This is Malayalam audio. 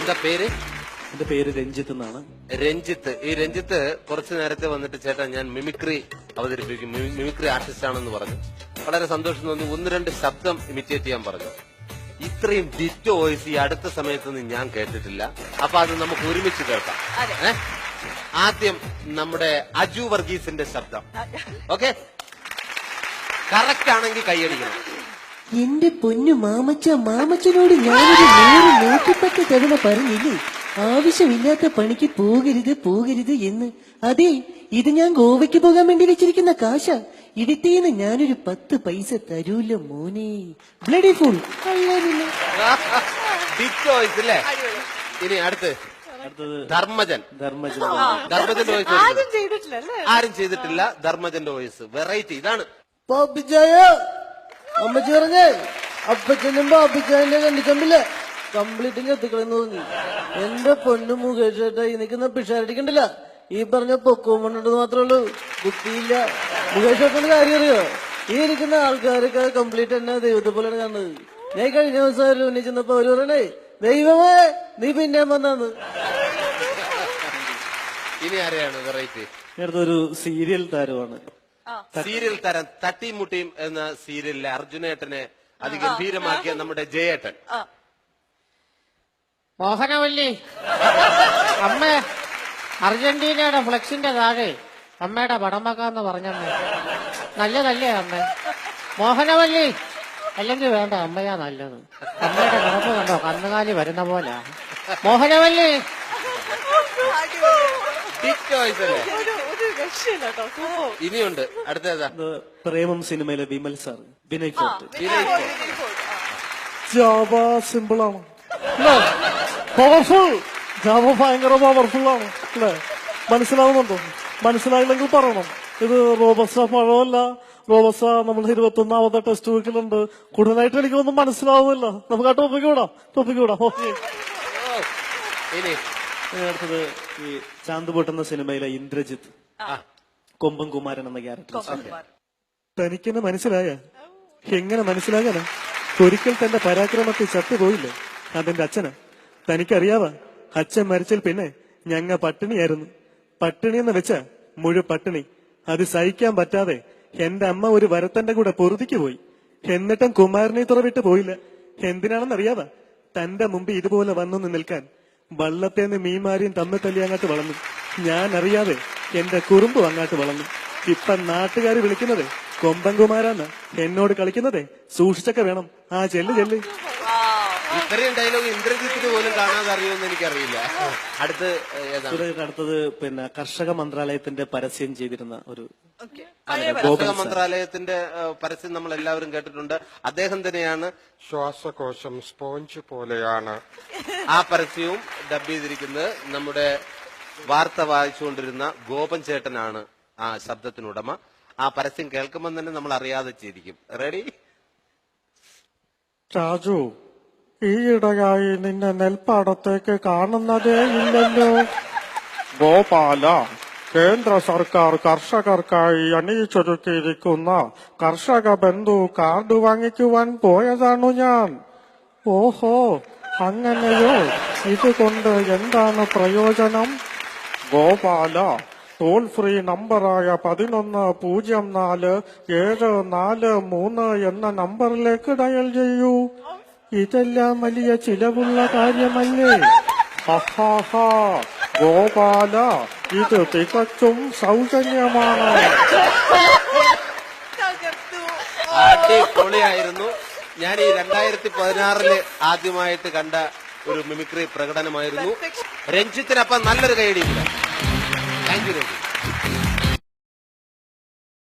എന്താ പേര്? എന്റെ പേര് രഞ്ജിത്ത് എന്നാണ്. രഞ്ജിത്ത്. ഈ രഞ്ജിത്ത് കുറച്ചു നേരത്തെ വന്നിട്ട് ചേട്ടാ ഞാൻ മിമിക്രി അവതരിപ്പിക്കും, മിമിക്രി ആർട്ടിസ്റ്റ് ആണെന്ന് പറഞ്ഞു. വളരെ സന്തോഷം തോന്നി. 1-2 ശബ്ദം ഇമിറ്റേറ്റ് ചെയ്യാൻ പറഞ്ഞു. ഇത്രയും ഡിറ്റോ വോയിസ് ഈ അടുത്ത സമയത്തൊന്നും ഞാൻ കേട്ടിട്ടില്ല. അപ്പൊ അത് നമുക്ക് ഒരുമിച്ച് കേൾക്കാം. ആദ്യം നമ്മുടെ അജു വർഗീസിന്റെ ശബ്ദം. ഓക്കെ, കറക്റ്റ് ആണെങ്കിൽ കൈയടിക്കണം. എന്റെ പൊന്നു മാമച്ചനോട് ഞാനൊരു 100-110 തവണ പറഞ്ഞില്ലേ ആവശ്യമില്ലാത്ത പണിക്ക് പോകരുത് എന്ന്. അതെ, ഇത് ഞാൻ ഗോവയ്ക്ക് പോകാൻ വേണ്ടി വെച്ചിരിക്കുന്ന കാശ. ഇവിടത്തേന്ന് ഞാനൊരു 10 പൈസ തരൂല മോനെ. ബ്ലഡി ഫുൾ ഇനി അടുത്തത് ധർമ്മജന്റെ വോയിസ് ആരും ചെയ്തിട്ടില്ല. ധർമ്മജന്റെ വോയിസ് വെറൈറ്റി ഇതാണ്. അമ്മച്ചി പറഞ്ഞേ അപ്പച്ചനും ബാപ്പച്ചന്റെ കണ്ടിച്ചമ്പില്ലേ കംപ്ലീറ്റും കത്തിക്കളെന്ന് തോന്നി. എന്റെ പൊന്നു മുകേഷ് ഏട്ടാ, ഈ നിൽക്കുന്ന പിഷാരടിക്കണ്ടല്ല, ഈ പറഞ്ഞ പൊക്കവും കൊണ്ടിട്ട് മാത്രമേ ഉള്ളൂ, ബുദ്ധിയില്ല. മുകേഷ് ഏട്ടന്റെ കാര്യം അറിയോ? ഈ ഇരിക്കുന്ന ആൾക്കാരൊക്കെ കംപ്ലീറ്റ് എന്നെ ദൈവത്തെ പോലെയാണ് കാണുന്നത്. ഞാൻ കഴിഞ്ഞ ദിവസം ഉന്നയി ചെന്നപ്പോ അവര് പറയണേ, ദൈവമേ നീ പിന്നെ വന്നാന്ന്. ഇനി ആരെയാണ് വെറൈറ്റി? ഒരു സീരിയൽ താരമാണ്. സീരിയൽ താരം തട്ടിമുട്ടിയും എന്ന സീരിയലിലെ അർജുനേട്ടനെ അതിഗംഭീരമാക്കിയ നമ്മുടെ ജയേട്ടൻ. മോഹനവല്ലി, അമ്മ അർജന്റീനയുടെ ഫ്ലെക്സിന്റെ താഴെ അമ്മയുടെ പടം വെക്കാന്ന് പറഞ്ഞമ്മ. നല്ലതല്ലേ അമ്മ? മോഹനവല്ലി അല്ലെങ്കിൽ വേണ്ട, അമ്മയാ നല്ലത്. അമ്മയുടെ കിടപ്പ് കണ്ടോ, കന്നുകാലി വരുന്ന പോലെ. മോഹനവല്ലി ഇനിയുണ്ട്. അടുത്തേതാ? പ്രേമം സിനിമയിലെ വിമൽ സാർ, വിനയ് ഫോർട്ട്. സിമ്പിളാണ്, പവർഫുൾ. ജാവ ഭയങ്കര പവർഫുൾ ആണ് അല്ലെ? മനസ്സിലാവുന്നുണ്ടോ? മനസ്സിലായില്ലെങ്കിൽ പറയണം. ഇത് റോബസ്റ്റ പഴമല്ല. റോബസ്റ്റ നമ്മൾ 21ാമത്തെ ടെസ്റ്റ് വീക്കിലുണ്ട്. കൂടുതലായിട്ട് എനിക്കൊന്നും മനസ്സിലാവുന്നില്ല. നമുക്ക് ആ ടോപ്പിക്ക് വിടാം. ഓക്കെ. അടുത്തത് ഈ ചാന്ത് പൊട്ടുന്ന സിനിമയിലെ ഇന്ദ്രജിത്ത്, കൊമ്പൻ കുമാരൻ എന്ന ക്യാരക്ടർ. തനിക്കെന്നെ മനസ്സിലായ? എങ്ങനെ മനസ്സിലാകാനാ? ഒരിക്കൽ തന്റെ പരാക്രമത്തിൽ ചത്തുപോയില്ലേ അതെന്റെ അച്ഛന്. തനിക്കറിയാവാ, അച്ഛൻ മരിച്ചാൽ പിന്നെ ഞങ്ങ പട്ടിണിയായിരുന്നു. പട്ടിണിയെന്ന് വെച്ച മുഴു പട്ടിണി. അത് സഹിക്കാൻ പറ്റാതെ എന്റെ അമ്മ ഒരു വരത്തന്റെ കൂടെ പൊറുതിക്ക് പോയി. എന്നിട്ടും കുമാരനെ തുറവിട്ട് പോയില്ല. എന്തിനാണെന്നറിയാവാ? തന്റെ മുമ്പ് ഇതുപോലെ വന്നു നിൽക്കാൻ. വള്ളത്തേന്ന് മീൻമാരിയും തമ്മിൽ തല്ലി അങ്ങോട്ട് വളർന്നു. ഞാൻ അറിയാതെ എന്റെ കുറുമ്പും അങ്ങോട്ട് വളർന്നു. ഇപ്പൊ നാട്ടുകാർ വിളിക്കുന്നത് കൊമ്പൻകുമാരാന്ന്. എന്നോട് കളിക്കുന്നതേ സൂക്ഷിച്ചൊക്കെ വേണം. ആ ചെല്ല്. ഇത്രയും ഡയലോഗ് ഇന്ദ്രജിത്തിന് പോലും കാണാതെ അറിയുമെന്ന് എനിക്കറിയില്ല. അടുത്തത് പിന്നെ കർഷക മന്ത്രാലയത്തിന്റെ പരസ്യം ചെയ്തിരുന്ന ഒരു കർഷക മന്ത്രാലയത്തിന്റെ പരസ്യം നമ്മൾ എല്ലാവരും കേട്ടിട്ടുണ്ട്. അദ്ദേഹം തന്നെയാണ് ശ്വാസകോശം സ്പോഞ്ച് പോലെയാണ്. ആ പരസ്യവും ഡബ് ചെയ്തിരിക്കുന്നത് നമ്മുടെ വാർത്ത വായിച്ചുകൊണ്ടിരുന്ന ഗോപൻ ചേട്ടനാണ് ആ ശബ്ദത്തിനുടമ. ആ പരസ്യം കേൾക്കുമ്പോൾ തന്നെ നമ്മൾ അറിയാതെ ചെയ്തിരിക്കും. റെഡി? രാജു, ഈയിടെയായി നിന്നെ നെൽപ്പാടത്തേക്ക് കാണുന്നതേ ഇല്ലല്ലോ. ഗോപാല, കേന്ദ്ര സർക്കാർ കർഷകർക്കായി അണിയിച്ചൊരുക്കിയിരിക്കുന്ന കർഷക ബന്ധു കാർഡ് വാങ്ങിക്കുവാൻ പോയതാണു ഞാൻ. ഓഹോ, അങ്ങനെയോ? ഇതുകൊണ്ട് എന്താണ് പ്രയോജനം? ഗോപാല, ടോൾ ഫ്രീ നമ്പറായ 1104-743 എന്ന നമ്പറിലേക്ക് ഡയൽ ചെയ്യൂ. ഇതെല്ലാം വലിയ ചിലവുള്ള കാര്യമല്ലേ? ഗോപാല, ഇത് തികച്ചും സൗജന്യമാണ്. അടിപൊളിയായിരുന്നു. ഞാൻ ഈ 2016 ആദ്യമായിട്ട് കണ്ട ഒരു മിമിക്രി പ്രകടനമായിരുന്നു. രഞ്ജിത്തിനപ്പം നല്ലൊരു കൈയടിയില്ല. Thank you Ranjith.